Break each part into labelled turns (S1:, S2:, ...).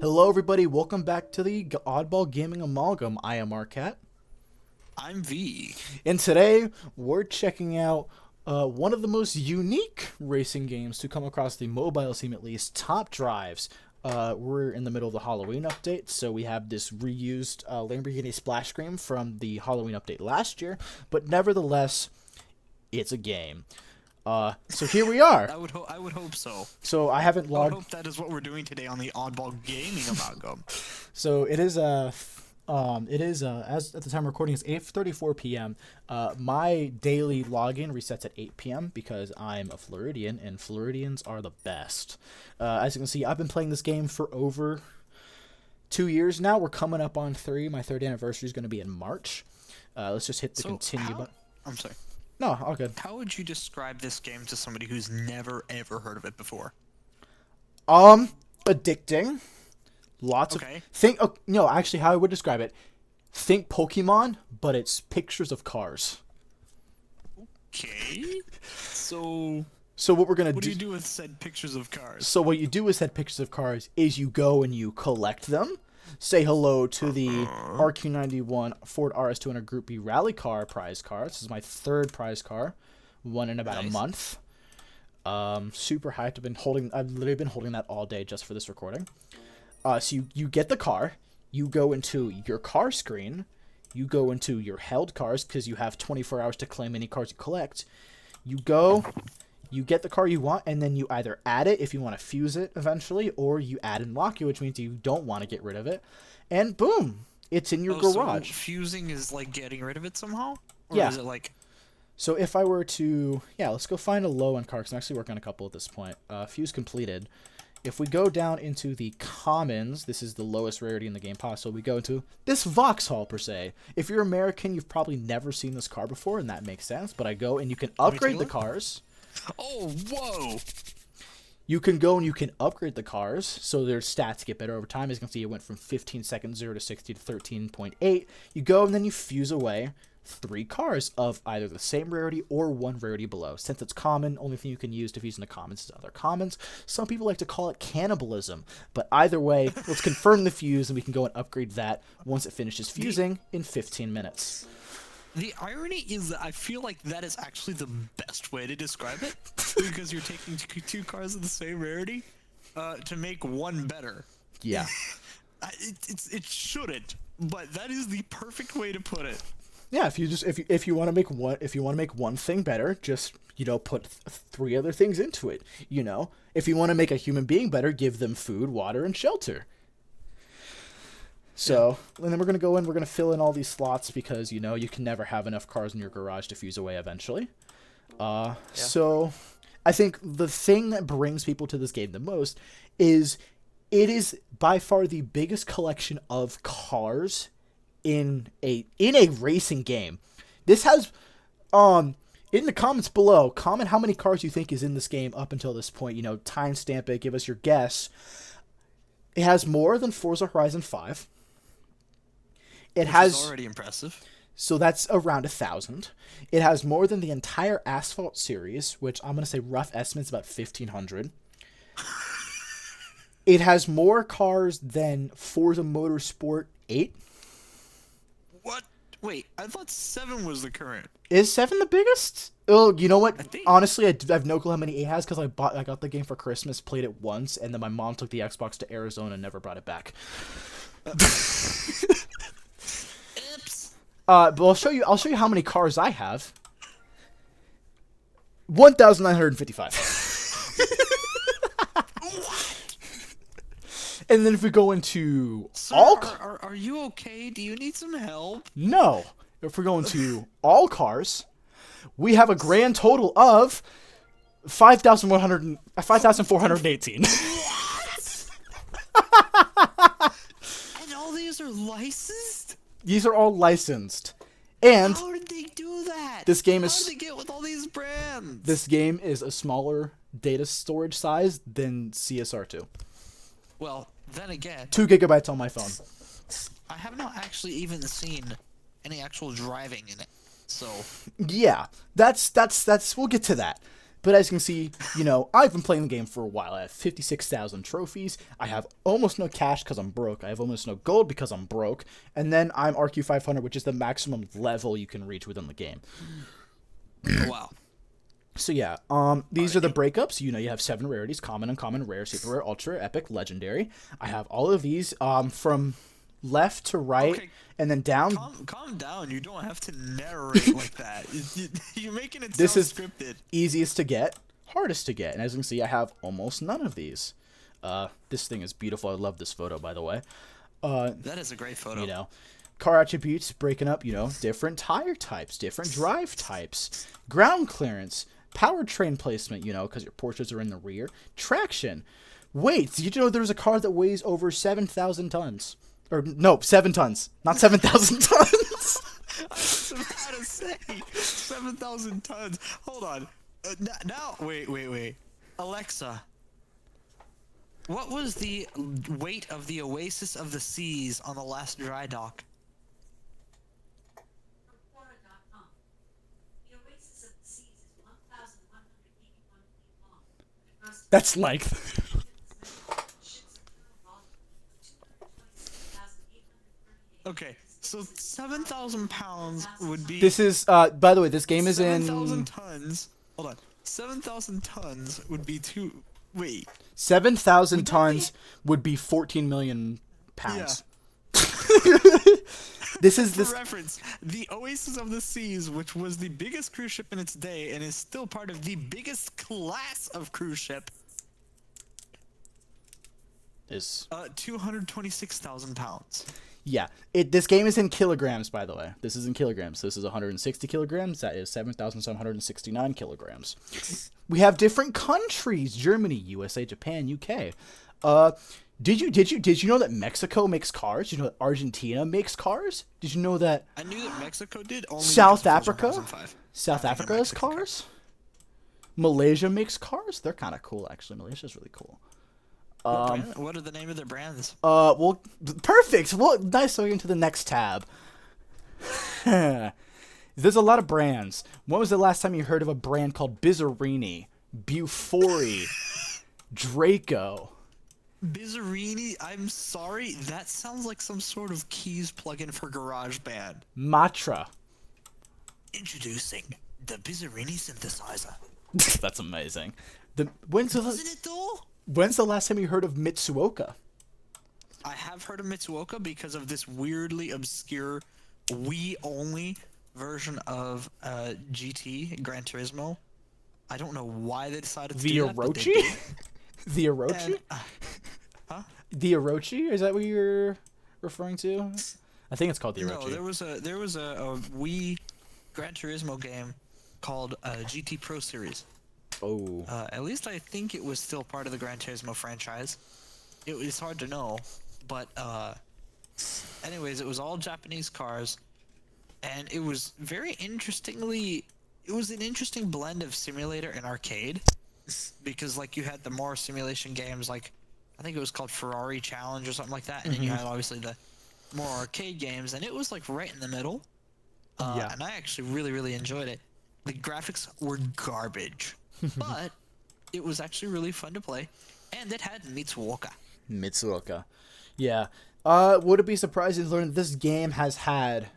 S1: Hello, everybody. Welcome back to the Oddball Gaming Amalgam. I am Arcat,
S2: I'm V.
S1: and today we're checking out one of the most unique racing games to come across the mobile scene, at least, Top Drives. We're in the middle of the Halloween update, so we have this reused Lamborghini splash screen from the Halloween update last year, but nevertheless, it's a game. So here we are.
S2: I would hope so.
S1: So I haven't
S2: I would
S1: logged.
S2: hope that is what we're doing today on the Oddball Gaming Amalgam.
S1: So it is as at the time of recording it's 8:34 p.m. My daily login resets at 8 p.m. because I'm a Floridian and Floridians are the best. As you can see, I've been playing this game for over 2 years now. We're coming up on 3. My third anniversary is going to be in March. Let's just hit the continue button.
S2: I'm sorry.
S1: No, all good.
S2: How would you describe this game to somebody who's never ever heard of it before?
S1: Addicting. Lots
S2: Okay.
S1: of think. Oh, no, actually, how I would describe it: think Pokemon, but it's pictures of cars.
S2: Okay. So
S1: So what we're gonna
S2: what do
S1: do?
S2: you do with said pictures of cars?
S1: So what you do with said pictures of cars is you go and you collect them. Say hello to the RQ91 Ford RS200 Group B Rally Car prize car. This is my third prize car, won in about a
S2: Nice.
S1: month. Super hyped. I've literally been holding that all day just for this recording. So you get the car, you go into your car screen, you go into your held cars because you have 24 hours to claim any cars you collect. You go, you get the car you want, and then you either add it if you want to fuse it eventually, or you add and lock it, which means you don't want to get rid of it. And boom, it's in your garage.
S2: So fusing is like getting rid of it somehow? Or
S1: Yeah.
S2: is it like
S1: So if I were to, let's go find a low-end car, because I'm actually working on a couple at this point. Fuse completed. If we go down into the commons, this is the lowest rarity in the game possible. We go into this Vauxhall, per se. If you're American, you've probably never seen this car before, and that makes sense. But I go and you can
S2: me take a
S1: upgrade the
S2: look.
S1: cars.
S2: oh, whoa!
S1: You can go and you can upgrade the cars, so their stats get better over time. As you can see, it went from 15 seconds 0 to 60 to 13.8. You go and then you fuse away 3 cars of either the same rarity or one rarity below. Since it's common, only thing you can use to fuse in the commons is other commons. Some people like to call it cannibalism, but either way, let's confirm the fuse and we can go and upgrade that once it finishes fusing in 15 minutes.
S2: The irony is that I feel like that is actually the best way to describe it, because you're taking two cars of the same rarity to make one better.
S1: Yeah.
S2: It shouldn't, but that is the perfect way to put it.
S1: Yeah, if you want to make one thing better, just put 3 other things into it. If you want to make a human being better, give them food, water, and shelter. So, and then we're gonna fill in all these slots because you can never have enough cars in your garage to fuse away eventually. So I think the thing that brings people to this game the most is it is by far the biggest collection of cars in a racing game. This has in the comments below, comment how many cars you think is in this game up until this point. Timestamp it, give us your guess. It has more than Forza Horizon 5. It
S2: Which
S1: has
S2: is already impressive.
S1: So that's around 1,000. It has more than the entire Asphalt series, which I'm gonna say rough estimates about 1,500. It has more cars than Forza Motorsport 8.
S2: What? Wait, I thought 7 was the current.
S1: Is 7 the biggest? Oh, you know what?
S2: I think.
S1: Honestly, I have no clue how many 8 has because I got the game for Christmas, played it once, and then my mom took the Xbox to Arizona and never brought it back.
S2: Oops.
S1: But I'll show you how many cars I have. 1,955. And then if we go into
S2: Sir,
S1: all
S2: are you okay? Do you need some help?
S1: no, if we're going to all cars, we have a grand total of 5,418.
S2: And all these are licensed?
S1: These are all licensed, and
S2: How did they do that?
S1: this game
S2: How
S1: is
S2: did they get with all these brands?
S1: this game is a smaller data storage size than CSR2.
S2: Well, then again,
S1: 2 gigabytes on my phone.
S2: I have not actually even seen any actual driving in it. So
S1: Yeah, that's we'll get to that. But as you can see, you know, I've been playing the game for a while. I have 56,000 trophies. I have almost no cash because I'm broke. I have almost no gold because I'm broke. And then I'm RQ 500, which is the maximum level you can reach within the game.
S2: Wow.
S1: So yeah, these are the breakups. You know, you have 7 rarities: common, uncommon, rare, super rare, ultra, epic, legendary. I have all of these from left to right,
S2: Okay,
S1: and then down.
S2: calm down. You don't have to narrate like that. You're making it
S1: This
S2: sound
S1: is
S2: scripted.
S1: easiest to get, hardest to get. And as you can see, I have almost none of these. This thing is beautiful. I love this photo, by the way.
S2: That is a great photo.
S1: You know, car attributes breaking up, you know, different tire types, different drive types, ground clearance, powertrain placement, you know, because your Porsches are in the rear, traction. Wait, did you know there's a car that weighs over 7,000 tons? Or, no, 7 tons, not 7,000 tons.
S2: I was about to say 7,000 tons. Hold on. Now, wait. Alexa, what was the weight of the Oasis of the Seas on the last dry dock?
S3: Quora.com. The Oasis of the Seas is 1,181 feet long. Across
S1: That's like...
S3: ships of total volume of 226,838.
S2: Okay, so 7,000 pounds would be
S1: This is, by the way, this game is
S2: 7,000
S1: in...
S2: tons. Hold on. 7,000 tons would be two. Wait.
S1: 7,000 tons would be 14 million pounds. This is
S2: For
S1: this.
S2: reference, the Oasis of the Seas, which was the biggest cruise ship in its day and is still part of the biggest class of cruise ship,
S1: Is
S2: 226,000 pounds.
S1: yeah. This game is in kilograms, by the way. This is in kilograms. This is 160 kilograms. That is 7,769 kilograms. We have different countries: Germany, USA, Japan, UK. Did you know that Mexico makes cars? Did you know that Argentina makes cars? Did you know that
S2: I knew that Mexico did. Only
S1: South
S2: because it was
S1: Africa?
S2: 2005.
S1: South
S2: I think
S1: Africa has
S2: Mexican
S1: cars? Malaysia makes cars? They're kind of cool, actually. Malaysia's really cool.
S2: What are the name of their brands?
S1: Well, perfect. Well, nice. So into the next tab. There's a lot of brands. When was the last time you heard of a brand called Bizzarini, Bufori, Draco?
S2: Bizzarini, I'm sorry, that sounds like some sort of keys plugin for GarageBand.
S1: Matra.
S2: Introducing the Bizzarini synthesizer.
S1: That's amazing.
S2: Isn't it though?
S1: When's the last time you heard of Mitsuoka?
S2: I have heard of Mitsuoka because of this weirdly obscure Wii-only version of GT, Gran Turismo. I don't know why they decided to
S1: The
S2: do that, but they
S1: Orochi?
S2: did.
S1: The Orochi?
S2: And,
S1: The Orochi? Is that what you're referring to? I think it's called the Orochi.
S2: No, there was a Wii Gran Turismo game called GT Pro Series.
S1: Oh.
S2: At least I think it was still part of the Gran Turismo franchise. It's hard to know, but anyways, it was all Japanese cars, and it was very interestingly, it was an interesting blend of simulator and arcade, because like you had the more simulation games, like I think it was called Ferrari Challenge or something like that, and then you had obviously the more arcade games, and it was like right in the middle.
S1: Yeah.
S2: And I actually really enjoyed it. The graphics were garbage, but it was actually really fun to play, and it had Mitsuoka.
S1: Mitsuoka. Yeah. Would it be surprising to learn that this game has had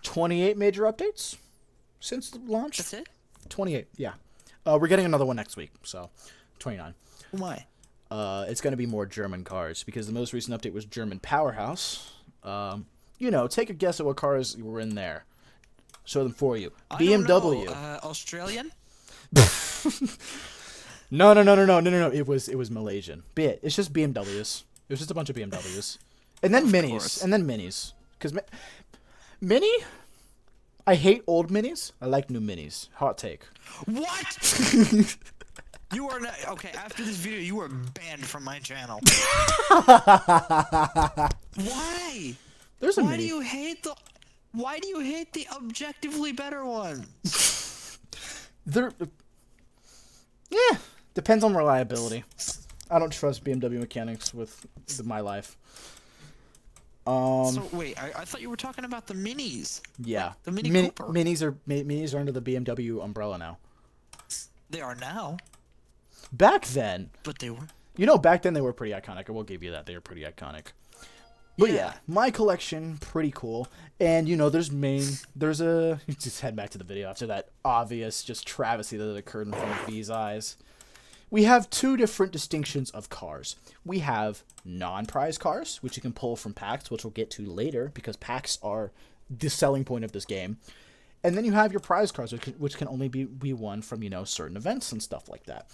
S1: 28 major updates since the launch?
S2: That's it?
S1: 28, yeah. We're getting another one next week, so 29.
S2: Oh my.
S1: It's going to be more German cars, because the most recent update was German Powerhouse. You know, take a guess at what cars were in there. Show them for you.
S2: I don't
S1: BMW.
S2: know, Australian?
S1: No. It was Malaysian. It's just BMWs. It was just a bunch of BMWs, and then minis,
S2: course.
S1: and then minis. Because mini, I hate old minis. I like new minis. Hot take.
S2: What? You are not okay. After this video, you are banned from my channel. Why?
S1: There's a
S2: Why
S1: mini.
S2: do you hate the? Why do you hate the objectively better ones?
S1: They're. Yeah, depends on reliability. I don't trust BMW mechanics with my life.
S2: So wait, I thought you were talking about the minis.
S1: Yeah,
S2: the Mini Cooper.
S1: Minis are under the BMW umbrella now.
S2: They are now,
S1: Back then,
S2: but they were.
S1: back then they were pretty iconic. I will give you that. They were pretty iconic. But yeah, my collection, pretty cool. And, there's a... Just head back to the video after that obvious just travesty that occurred in front of V's eyes. We have two different distinctions of cars. We have non-prize cars, which you can pull from packs, which we'll get to later, because packs are the selling point of this game. And then you have your prize cars, which can only be won from, certain events and stuff like that.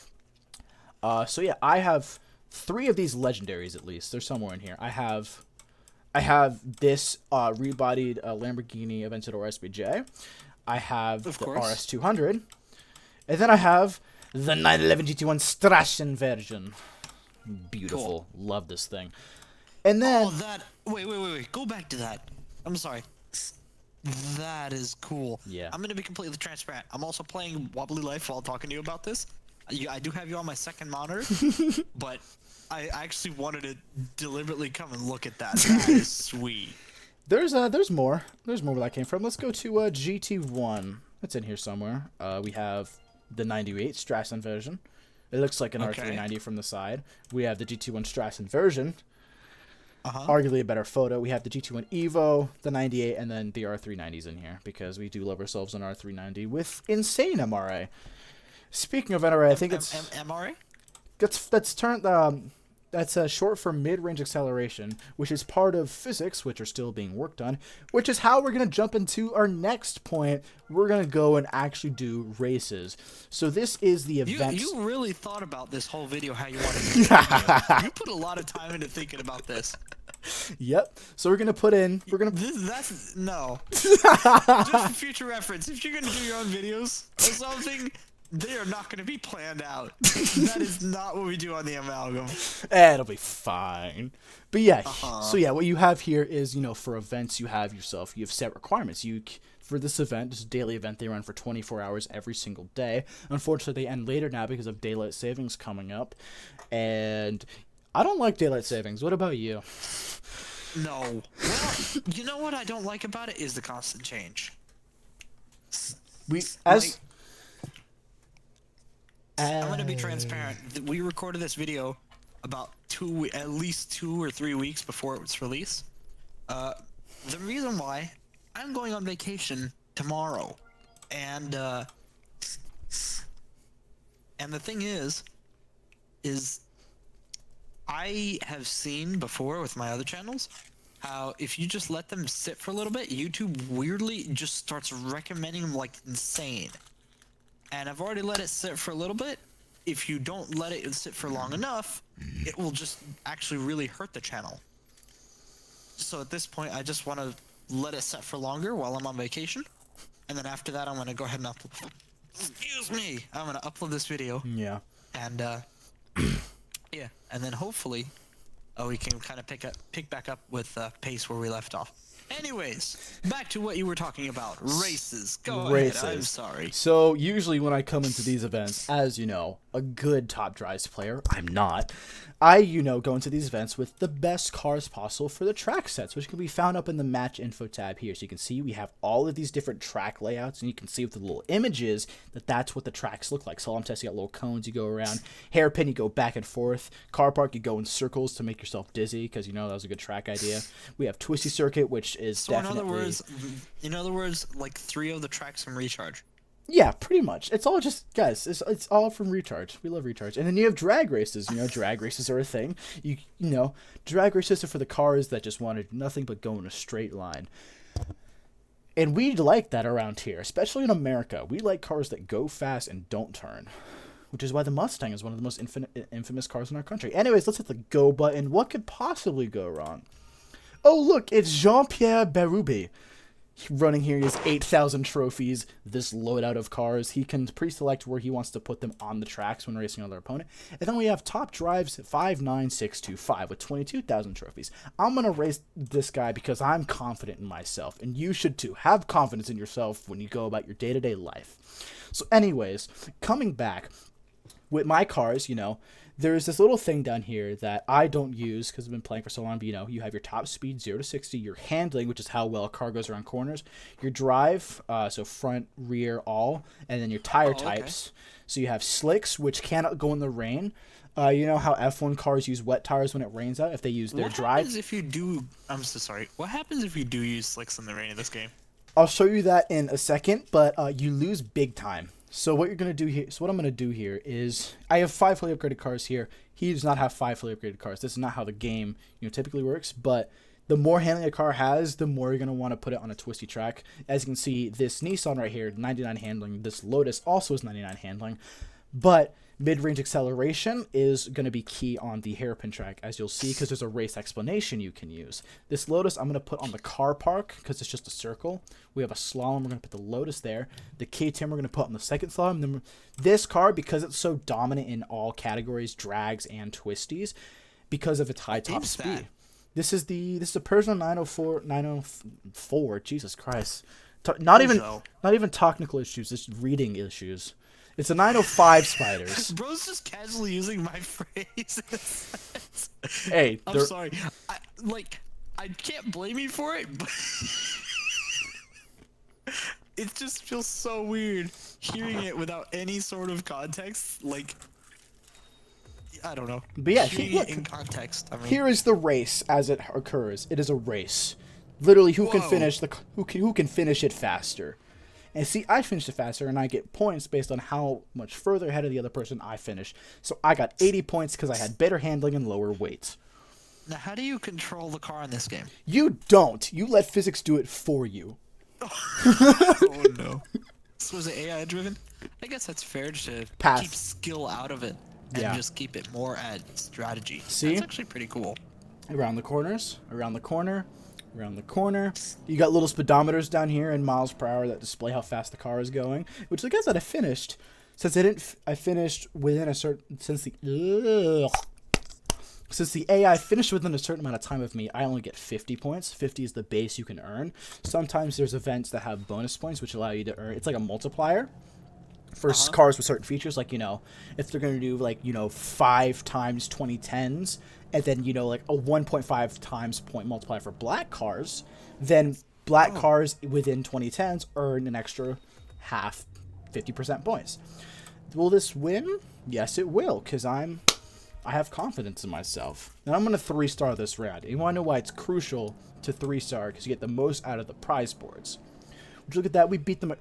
S1: So yeah, I have 3 of these legendaries at least. They're somewhere in here. I have this rebodied Lamborghini Aventador SBJ. I have the RS200. And then I have the 911 GT1 Strassen version. Beautiful. Cool. Love this thing. And then...
S2: Oh, that... Wait. Go back to that. I'm sorry. That is cool.
S1: Yeah.
S2: I'm going to be completely transparent. I'm also playing Wobbly Life while talking to you about this. I do have you on my second monitor, but I actually wanted to deliberately come and look at that. That is sweet.
S1: There's more. There's more where that came from. Let's go to GT1. It's in here somewhere. We have the 98 Strassen version. It looks like an R390 from the side. We have the GT1 Strassen version. Arguably a better photo. We have the GT1 Evo, the 98, and then the R390's in here because we do love ourselves an R390 with insane MRA. Speaking of NRA, I think it's
S2: MRA.
S1: That's short for mid-range acceleration, which is part of physics, which are still being worked on. Which is how we're gonna jump into our next point. We're gonna go and actually do races. So this is the event.
S2: You really thought about this whole video how you wanted to do it. You put a lot of time into thinking about this.
S1: Yep. So we're gonna put in.
S2: That's no. Just for future reference, if you're gonna do your own videos or something. They are not going to be planned out. That is not what we do on the Amalgam.
S1: It'll be fine. But yeah, so yeah, what you have here is, for events, you have set requirements. For this event, this daily event, they run for 24 hours every single day. Unfortunately, they end later now because of daylight savings coming up. And I don't like daylight savings. What about you?
S2: No. Well, you know what I don't like about it is the constant change. I'm going to be transparent. We recorded this video about at least 2 or 3 weeks before it was released. The reason why, I'm going on vacation tomorrow. And the thing is I have seen before with my other channels how if you just let them sit for a little bit, YouTube weirdly just starts recommending them like insane. And I've already let it sit for a little bit. If you don't let it sit for long enough, it will just actually really hurt the channel. So at this point, I just want to let it set for longer while I'm on vacation. And then after that, I'm going to go ahead and upload. Excuse me! I'm going to upload this video.
S1: Yeah.
S2: And, yeah. And then hopefully, we can kind of pick back up with pace where we left off. Anyways, back to what you were talking about. Races. Go ahead. I'm sorry.
S1: So, usually when I come into these events, as you know, a good Top Drives player, I'm not, I, go into these events with the best cars possible for the track sets, which can be found up in the match info tab here. So you can see we have all of these different track layouts, and you can see with the little images that that's what the tracks look like. So I'm testing out little cones you go around, hairpin you go back and forth, car park you go in circles to make yourself dizzy because that was a good track idea. We have Twisty Circuit, which is definitely...
S2: in other words, like 3 of the tracks from Recharge.
S1: Yeah, pretty much. It's all just, guys, it's all from Recharge. We love Recharge. And then you have drag races. Drag races are a thing. Drag races are for the cars that just wanted nothing but go in a straight line. And we like that around here, especially in America. We like cars that go fast and don't turn, which is why the Mustang is one of the most infamous cars in our country. Anyways, let's hit the go button. What could possibly go wrong? Oh, look, it's Jean-Pierre Berube. Running here, he has 8,000 trophies, this loadout of cars. He can pre-select where he wants to put them on the tracks when racing another opponent. And then we have Top Drives 59625 with 22,000 trophies. I'm going to race this guy because I'm confident in myself, and you should too. Have confidence in yourself when you go about your day-to-day life. So anyways, coming back, with my cars, there's this little thing down here that I don't use because I've been playing for so long. But you have your top speed 0 to 60, your handling, which is how well a car goes around corners, your drive, so front, rear, all, and then your tire types. So you have slicks, which cannot go in the rain. You know how F1 cars use wet tires when it rains out if they use their
S2: What
S1: drive?
S2: happens if you do? I'm so sorry. What happens if you do use slicks in the rain in this game?
S1: I'll show you that in a second, but you lose big time. So what you're gonna do here? So what I'm gonna do here is I have 5 fully upgraded cars here. He does not have 5 fully upgraded cars. This is not how the game typically works. But the more handling a car has, the more you're gonna want to put it on a twisty track. As you can see, this Nissan right here, 99 handling. This Lotus also is 99 handling, but mid-range acceleration is going to be key on the hairpin track, as you'll see, because there's a race explanation you can use. This Lotus I'm going to put on the car park because it's just a circle. We have a slalom. We're going to put the Lotus there. The KTM we're going to put on the second slalom. Then this car, because it's so dominant in all categories, drags and twisties, because of its high top speed. This is a Peugeot 904. Jesus Christ. Not even technical issues, just reading issues. It's a 905 Spiders.
S2: Bro's just casually using my phrase.
S1: Hey,
S2: I'm sorry. I can't blame you for it, but it just feels so weird hearing it without any sort of context. Like, I don't know.
S1: But yeah,
S2: hearing it in context. I mean,
S1: here is the race as it occurs. It is a race. Literally, who can finish who can finish it faster. And see, I finished it faster, and I get points based on how much further ahead of the other person I finished. So I got 80 points because I had better handling and lower weight.
S2: now, how do you control the car in this game?
S1: You don't. You let physics do it for you.
S2: Oh no. So was it AI driven? I guess that's fair to
S1: Path.
S2: keep skill out of it and just keep it more at strategy.
S1: See?
S2: That's actually pretty cool.
S1: Around the corners, around the corner, around the corner. You got little speedometers down here in miles per hour that display how fast the car is going, which I guess that I finished. Since I finished within a certain, since the AI finished within a certain amount of time of me, I only get 50 points. 50 is the base you can earn. Sometimes there's events that have bonus points, which allow you to earn, it's like a multiplier for cars with certain features, like, if they're going to do 5 times 2010s, and then, like a 1.5 times point multiplier for black cars, then black cars within 2010s earn an extra 50% points. Will this win? Yes, it will, because I have confidence in myself. And I'm going to 3-star this round. You want to know why it's crucial to 3-star? Because you get the most out of the prize boards. Would you look at that? We beat them.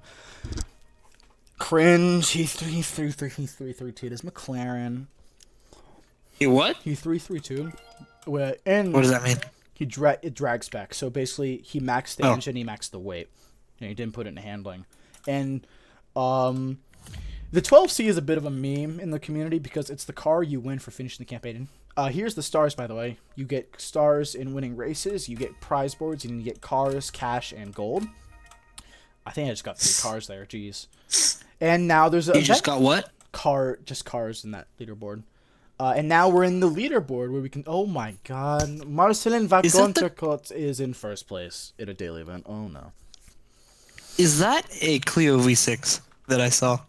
S1: Cringe. He 3-3-2. This McLaren.
S2: He what?
S1: He 3-3-2.
S2: What does that mean?
S1: It drags back. So basically, he maxed the engine, he maxed the weight. He didn't put it in handling. And the 12C is a bit of a meme in the community because it's the car you win for finishing the campaign. Here's the stars, by the way. You get stars in winning races, you get prize boards, and you get cars, cash, and gold. I think I just got 3 cars there. Jeez. And now there's a...
S2: You just got what?
S1: Just cars in that leaderboard. And now we're in the leaderboard where we can... Oh my god. Marcelin Vacontracot is in first place in a daily event. Oh no.
S2: Is that a Clio V6 that I saw?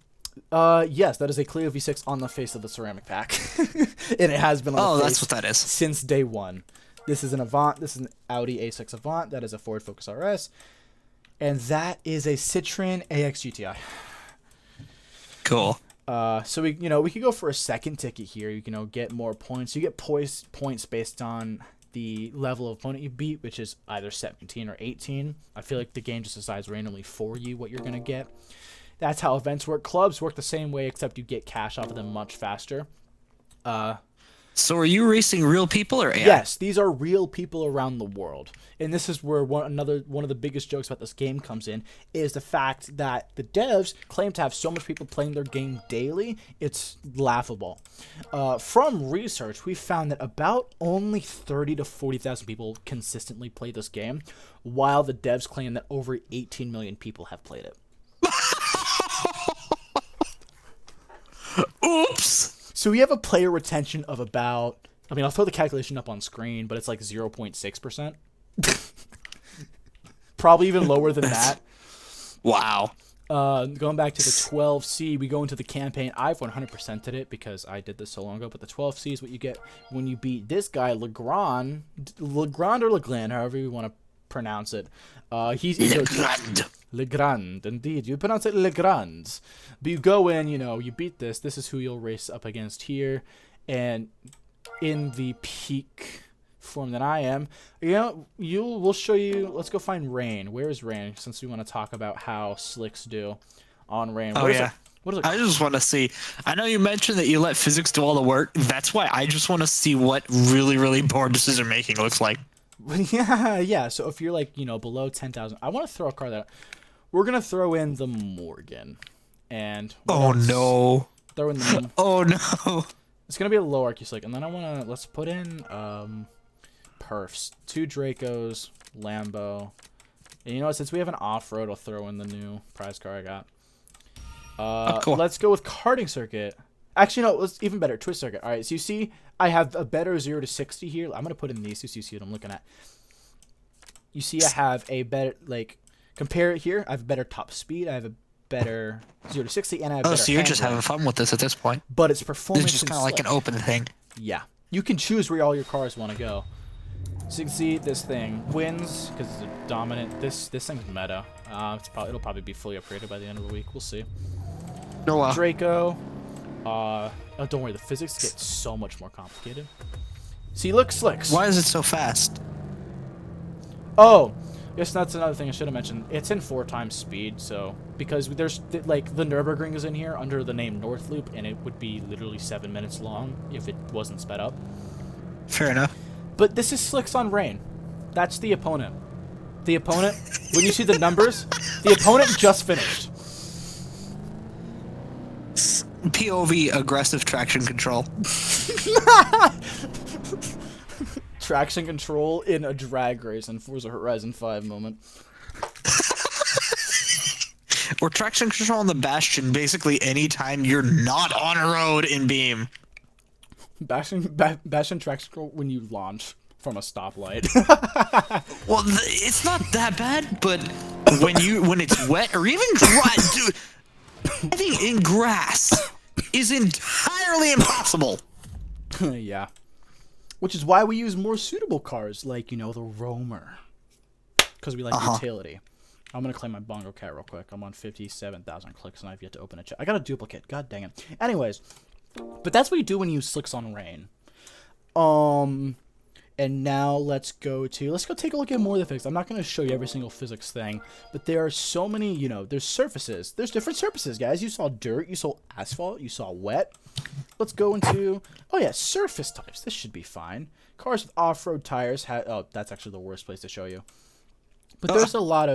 S1: Yes, that is a Clio V6 on the face of the ceramic pack. And it has been on the face
S2: that's what that is.
S1: since day one. This is an Avant. This is an Audi A6 Avant. That is a Ford Focus RS. And that is a Citroen AX GTI.
S2: Cool.
S1: So we could go for a second ticket here. You get more points. You get points based on the level of opponent you beat, which is either 17 or 18. I feel like the game just decides randomly for you what you're gonna get. That's how events work. Clubs work the same way, except you get cash off of them much faster.
S2: So are you racing real people or AI?
S1: Yes, these are real people around the world. And this is where one of the biggest jokes about this game comes in, is the fact that the devs claim to have so much people playing their game daily, it's laughable. From research, we found that about only 30 to 40,000 people consistently play this game, while the devs claim that over 18 million people have played it.
S2: Oops!
S1: So we have a player retention of about... I'll throw the calculation up on screen, but it's like 0.6%. Probably even lower than that.
S2: Wow.
S1: Going back to the 12C, we go into the campaign. I've 100%ed it because I did this so long ago. But the 12C is what you get when you beat this guy, Legrand or Legrand, however you want to pronounce it. He's Legrand, indeed. You pronounce it Legrand. But you go in, you beat this. This is who you'll race up against here. And in the peak form that I am, we'll show you. Let's go find Rain. Where is Rain? Since we want to talk about how slicks do on Rain.
S2: What is it? I just want to see. I know you mentioned that you let physics do all the work. That's why I just want to see what really, really poor decision making looks like.
S1: Yeah. So if you're like, below 10,000, I want to throw a card that we're gonna throw in the Morgan, and
S2: oh no,
S1: throw in the
S2: oh no,
S1: it's gonna be a low Arceus Slick, and then let's put in perfs, 2 Dracos, Lambo, and since we have an off-road, I'll throw in the new prize card I got.
S2: Cool.
S1: Let's go with Karting Circuit. Actually, no, let's even better, Twist Circuit. All right, so you see, I have a better 0 to 60 here. I'm gonna put in these so you see what I'm looking at. You see, I have a better compare it here. I have a better top speed. I have a better 0 to 60, and I have better
S2: so you're just having fun with this at this point.
S1: But it's performance.
S2: It's just kind of like an open thing.
S1: Yeah. You can choose where all your cars want to go. So you can see this thing wins because it's a dominant. This thing's meta. It'll probably be fully upgraded by the end of the week. We'll see.
S2: No, wow.
S1: Draco. Oh, don't worry. The physics get so much more complicated. See, look, Slicks.
S2: Why is it so fast?
S1: Oh, yes, that's another thing I should have mentioned. It's in 4 times speed, so because there's the Nürburgring is in here under the name North Loop, and it would be literally 7 minutes long if it wasn't sped up.
S2: Fair enough.
S1: But this is Slicks on Rain. That's the opponent. The opponent, when you see the numbers, the opponent just finished.
S2: POV aggressive traction control.
S1: Traction control in a drag race in Forza Horizon 5 moment.
S2: Or traction control on the Bastion basically anytime you're not on a road in Beam.
S1: Bastion traction control when you launch from a stoplight.
S2: Well, it's not that bad, but when it's wet or even dry, dude, I think in grass is entirely impossible.
S1: Yeah. Which is why we use more suitable cars like, the Roamer. Because we like utility. I'm going to claim my Bongo Cat real quick. I'm on 57,000 clicks and I've yet to open a chat. I got a duplicate. God dang it. Anyways. But that's what you do when you use Slicks on Rain. And now let's go take a look at more of the physics. I'm not going to show you every single physics thing, but there are so many, there's surfaces. There's different surfaces, guys. You saw dirt, you saw asphalt, you saw wet. Let's go into, surface types. This should be fine. Cars with off-road tires that's actually the worst place to show you. But there's a lot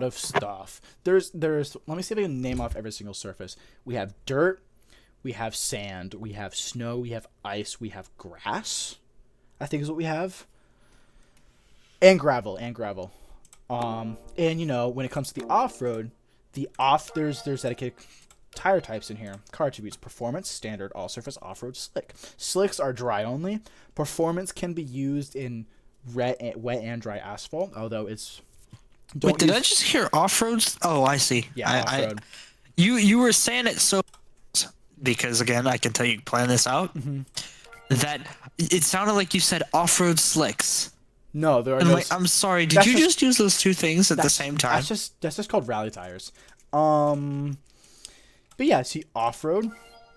S1: of stuff. There's let me see if I can name off every single surface. We have dirt, we have sand, we have snow, we have ice, we have grass, I think is what we have. And gravel. And when it comes to the off-road, there's dedicated tire types in here. Car attributes: performance, standard, all surface, off-road, slick. Slicks are dry only. Performance can be used in wet and dry asphalt, although it's
S2: Wait, did I just hear off-roads? Oh, I see.
S1: Yeah, off-road.
S2: You were saying it so because again, I can tell you plan this out. That it sounded like you said off-road slicks.
S1: No, there are no.
S2: I'm sorry. Did you just use those two things at the same time?
S1: That's just called rally tires. But yeah, see off-road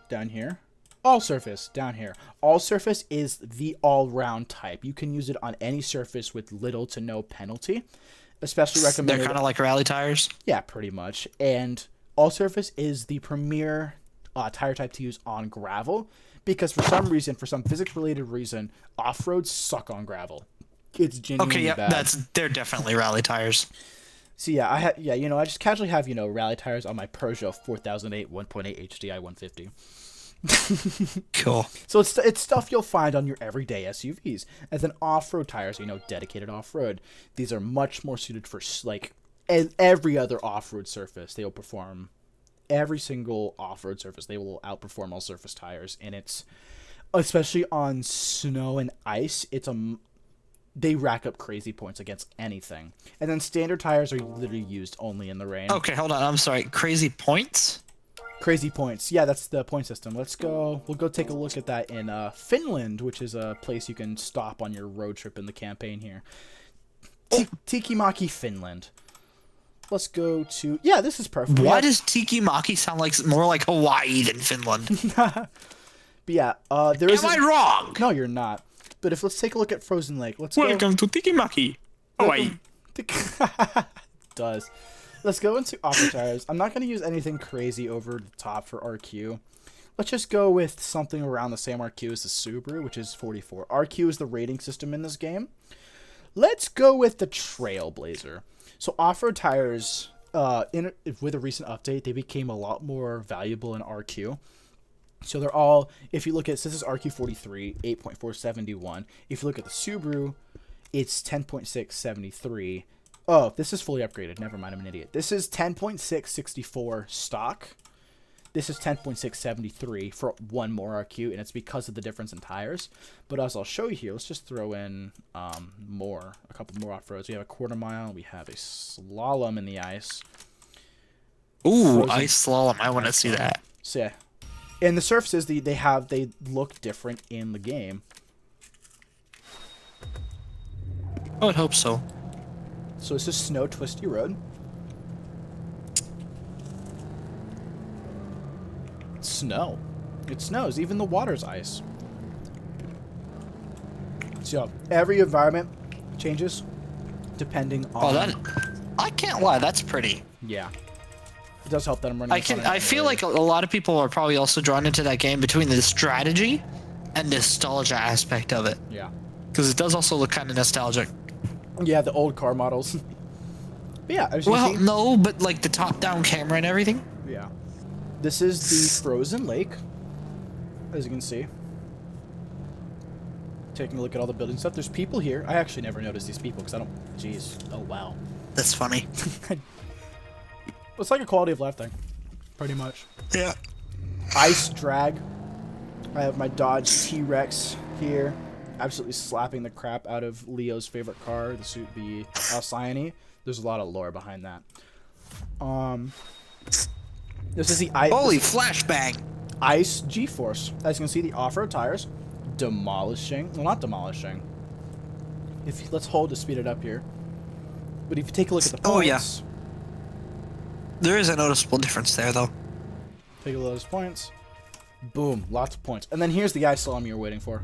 S1: down here. All surface down here. All surface is the all-round type. You can use it on any surface with little to no penalty. Especially recommended.
S2: They're kind of like rally tires?
S1: Yeah, pretty much. And all surface is the premier tire type to use on gravel. Because for some physics-related reason, off-roads suck on gravel. It's genuinely bad.
S2: They're definitely rally tires.
S1: So yeah, I just casually have, rally tires on my Peugeot 4008 1.8 HDI 150.
S2: Cool.
S1: So it's stuff you'll find on your everyday SUVs. And then off-road tires, dedicated off-road. These are much more suited for every other off-road surface. They will perform every single off-road surface. They will outperform all surface tires, and it's especially on snow and ice. they rack up crazy points against anything. And then standard tires are literally used only in the rain.
S2: Okay, hold on. I'm sorry. Crazy points?
S1: Crazy points. Yeah, that's the point system. Let's go. We'll go take a look at that in Finland, which is a place you can stop on your road trip in the campaign here. Tikimaki, Finland. Let's go to... Yeah, this is perfect.
S2: Why does Tikimaki sound like more like Hawaii than Finland?
S1: But yeah, there is...
S2: Am I wrong?
S1: No, you're not. But if let's take a look at Frozen Lake. Let's
S2: Welcome to Tikimaki, Hawaii.
S1: Does. Let's go into Opera Tires. I'm not going to use anything crazy over the top for RQ. Let's just go with something around the same RQ as the Subaru, which is 44. RQ is the rating system in this game. Let's go with the Trailblazer. So off-road tires, with a recent update, they became a lot more valuable in RQ. So they're all, if you look at, so this is RQ43, 8.471. If you look at the Subaru, it's 10.673. Oh, this is fully upgraded. Never mind, I'm an idiot. This is 10.664 stock. This is 10.673 for one more RQ, and it's because of the difference in tires. But as I'll show you here, let's just throw in a couple more off-roads. We have a quarter mile. We have a slalom in the ice.
S2: Ooh,
S1: Frozen
S2: ice slalom. I want to see that.
S1: So yeah, and the surfaces they look different in the game.
S2: I would hope so.
S1: So this is Snow Twisty Road. Snow. It snows. Even the water's ice. So every environment changes depending on.
S2: Oh, that I can't lie. That's pretty.
S1: Yeah. It does help that I'm running.
S2: I feel like a lot of people are probably also drawn into that game between the strategy and nostalgia aspect of it.
S1: Yeah.
S2: Because it does also look kind of nostalgic.
S1: Yeah, the old car models. But yeah, as you
S2: Well,
S1: see,
S2: no, but like the top-down camera and everything.
S1: yeah. This is the Frozen Lake, as you can see. Taking a look at all the building stuff. There's people here. I actually never noticed these people because I don't. Jeez. Oh wow.
S2: That's funny.
S1: It's like a quality of life thing, pretty much.
S2: Yeah.
S1: Ice drag. I have my Dodge T-Rex here, absolutely slapping the crap out of Leo's favorite car, the Alcyone. There's a lot of lore behind that. This is the
S2: Holy flashbang!
S1: Ice G-Force. As you can see, the off-road tires demolishing. Well, not demolishing. Let's hold to speed it up here. But if you take a look at the points.
S2: Oh, yeah. There is a noticeable difference there, though.
S1: Take a look at those points. Boom, lots of points. And then here's the ice slalom you're waiting for.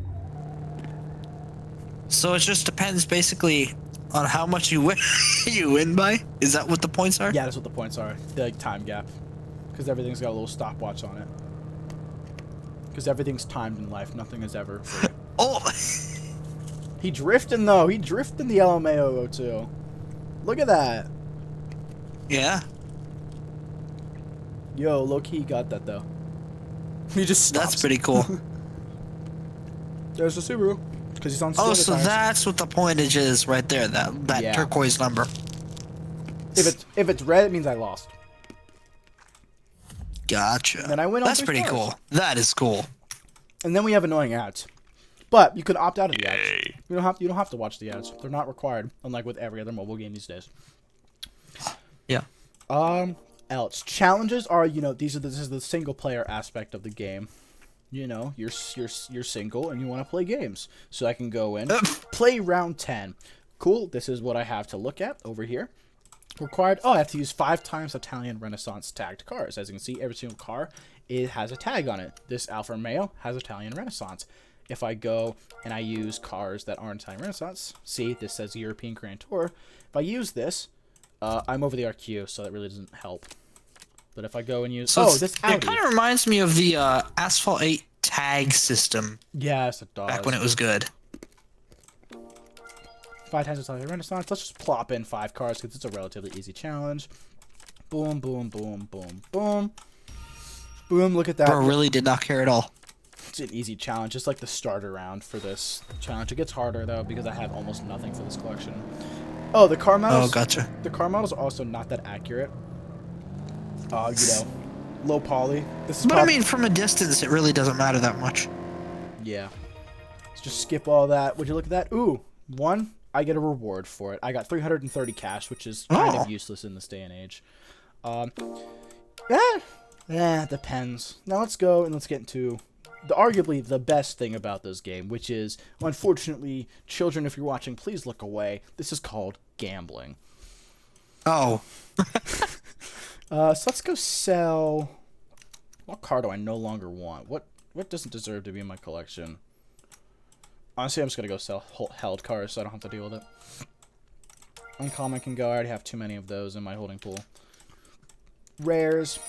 S2: So it just depends, basically, on how much you win. You win by. Is that what the points are?
S1: Yeah, that's what the points are. The like, time gap, because everything's got a little stopwatch on it. Because everything's timed in life. Nothing is ever free.
S2: Oh.
S1: He drifting though. He drifting the LMAO too. Look at that.
S2: Yeah.
S1: Yo, low key got that though. He just stops.
S2: That's pretty cool.
S1: There's the Subaru. Because he's on.
S2: Oh,
S1: standard
S2: so
S1: tires.
S2: that's what the pointage is right there. That
S1: Yeah.
S2: turquoise number.
S1: If it's red, it means I lost.
S2: Gotcha.
S1: Then I win all
S2: That's
S1: three
S2: pretty
S1: stars.
S2: cool. That is cool.
S1: And then we have annoying ads. But you can opt out of the ads. You don't have to watch the ads. They're not required, unlike with every other mobile game these days.
S2: Yeah.
S1: Else challenges are, this is the single player aspect of the game. You're single and you want to play games. So I can go in, play round 10. Cool. This is what I have to look at over here. Required. Oh, I have to use 5 times Italian Renaissance tagged cars. As you can see, every single car has a tag on it. This Alfa Romeo has Italian Renaissance. If I go and I use cars that aren't Italian Renaissance, see, this says European Grand Tour. If I use this, I'm over the RQ, so that really doesn't help. But if I go and use... this Audi.
S2: It kind of reminds me of the Asphalt 8 tag system.
S1: Yes, it does.
S2: Back when it was good.
S1: 5 times Italian Renaissance. Let's just plop in 5 cars because it's a relatively easy challenge. Boom, boom, boom, boom, boom. Boom, look at that.
S2: Bro really did not care at all.
S1: It's an easy challenge, just like the starter round for this challenge. It gets harder, though, because I have almost nothing for this collection. Oh, the car models...
S2: Oh, gotcha.
S1: The car models are also not that accurate. Low poly.
S2: But I mean, from a distance, it really doesn't matter that much.
S1: Yeah. Let's just skip all that. Would you look at that? Ooh, 1 I get a reward for it. I got 330 cash, which is kind
S2: Oh.
S1: of useless in this day and age. Yeah, it depends. Now let's go and let's get into arguably the best thing about this game, which is, unfortunately, children, if you're watching, please look away. This is called gambling.
S2: Oh.
S1: So let's go sell. What card do I no longer want? What doesn't deserve to be in my collection? Honestly, I'm just gonna go sell held cards so I don't have to deal with it. Uncommon can go. I already have too many of those in my holding pool. Rares.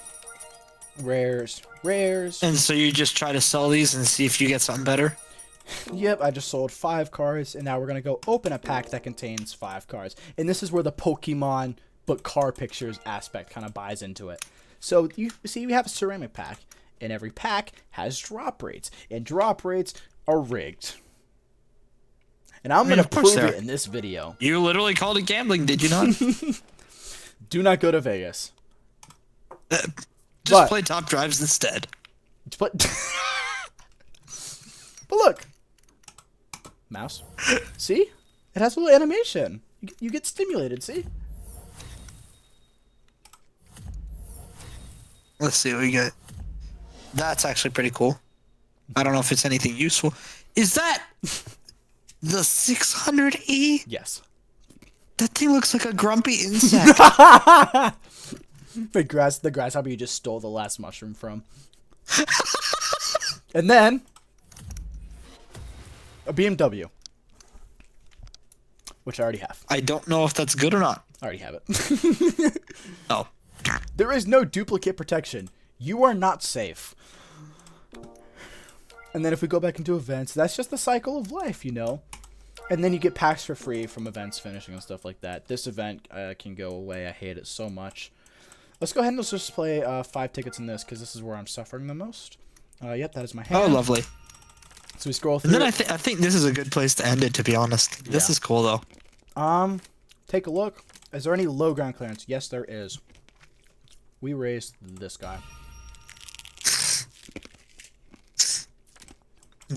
S2: And so you just try to sell these and see if you get something better?
S1: Yep, I just sold 5 cards, and now we're gonna go open a pack that contains 5 cards. And this is where the Pokemon but card pictures aspect kind of buys into it. So you see, we have a ceramic pack, and every pack has drop rates, and drop rates are rigged. And I'm gonna
S2: of course
S1: prove
S2: they
S1: it
S2: are.
S1: in this video.
S2: You literally called it gambling, did you not?
S1: Do not go to Vegas.
S2: Just
S1: But-
S2: play top drives instead.
S1: But but look, mouse. See, it has a little animation. You get stimulated. See.
S2: Let's see what we get. That's actually pretty cool. I don't know if it's anything useful. Is that the 600E?
S1: Yes.
S2: That thing looks like a grumpy insect.
S1: The grasshopper you just stole the last mushroom from. And then a BMW, which I already have.
S2: I don't know if that's good or not.
S1: I already have it.
S2: Oh.
S1: There is no duplicate protection. You are not safe. And then if we go back into events, that's just the cycle of life, you know. And then you get packs for free from events finishing and stuff like that. This event can go away. I hate it so much. Let's go ahead and let's just play 5 tickets in this, because this is where I'm suffering the most. Yep, that is my hand.
S2: Oh, lovely.
S1: So we scroll through.
S2: And then I think this is a good place to end it, to be honest. This
S1: Yeah.
S2: is cool, though.
S1: Take a look. Is there any low ground clearance? Yes, there is. We raised this guy.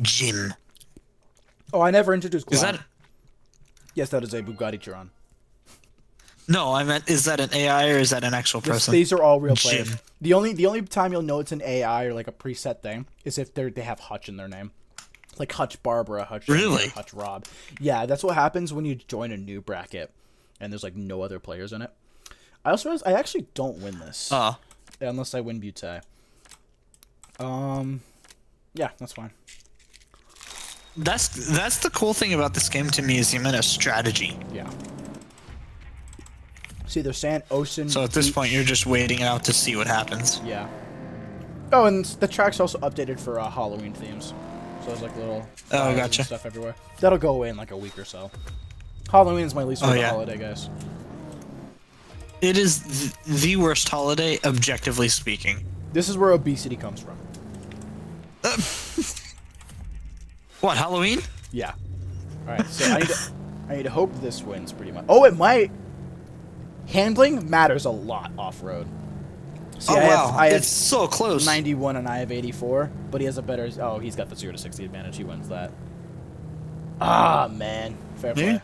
S2: Jim.
S1: Oh, I never introduced
S2: Is
S1: Glam.
S2: that...
S1: Yes, that is a Bugatti Chiron.
S2: No, I meant, is that an AI or is that an actual person?
S1: These are all real players.
S2: Jim.
S1: The only time you'll know it's an AI or like a preset thing is if they have Hutch in their name. Like Hutch Barbara, Hutch
S2: Really?
S1: Ginger, Hutch Rob. Yeah, that's what happens when you join a new bracket and there's like no other players in it. I also realized I actually don't win this. Unless I win Butte. Yeah, that's fine.
S2: That's the cool thing about this game to me, is the amount of strategy.
S1: Yeah. See, they're saying Ocean
S2: So at this
S1: Beach.
S2: point, you're just waiting it out to see what happens.
S1: Yeah. Oh, and the track's also updated for Halloween themes. So there's like little flyers and
S2: gotcha.
S1: stuff everywhere. That'll go away in like a week or so. Halloween's my least favorite
S2: yeah.
S1: holiday, guys.
S2: It is the worst holiday, objectively speaking.
S1: This is where obesity comes from.
S2: What, Halloween?
S1: Yeah. Alright, so I need to hope this wins pretty much. Oh, it might. Handling matters a lot off-road. See,
S2: Oh, wow.
S1: I have
S2: It's so close.
S1: 91 and I have 84, but he has a better... Oh, he's got the 0 to 60 advantage. He wins that. Ah, man. Fair play.
S2: Yeah.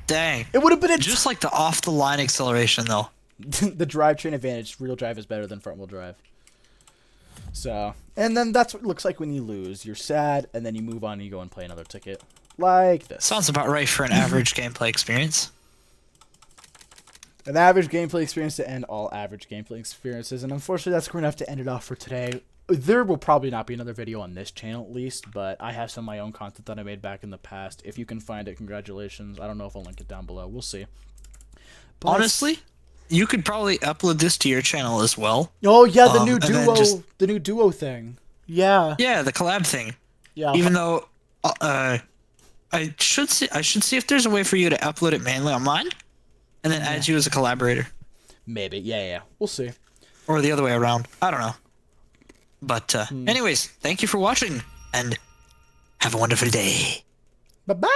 S2: Dang.
S1: It would have been a...
S2: Just like the off-the-line acceleration, though.
S1: the drivetrain advantage. Real drive is better than front-wheel drive. So, and then that's what it looks like when you lose. You're sad, and then you move on and you go and play another ticket. Like this.
S2: Sounds about right for an average gameplay experience.
S1: An average gameplay experience to end all average gameplay experiences, and unfortunately that's going to have to end it off for today. There will probably not be another video on this channel at least, but I have some of my own content that I made back in the past. If you can find it, congratulations. I don't know if I'll link it down below. We'll see. But
S2: Honestly, you could probably upload this to your channel as well.
S1: oh yeah, the new
S2: and then
S1: duo,
S2: just-
S1: the new duo thing. Yeah.
S2: Yeah, the collab thing.
S1: Yeah.
S2: Even though, I should see if there's a way for you to upload it manually on mine, and then add you as a collaborator,
S1: Maybe. Yeah. We'll see.
S2: or the other way around. I don't know. But anyways, thank you for watching, and have a wonderful day.
S1: Bye bye.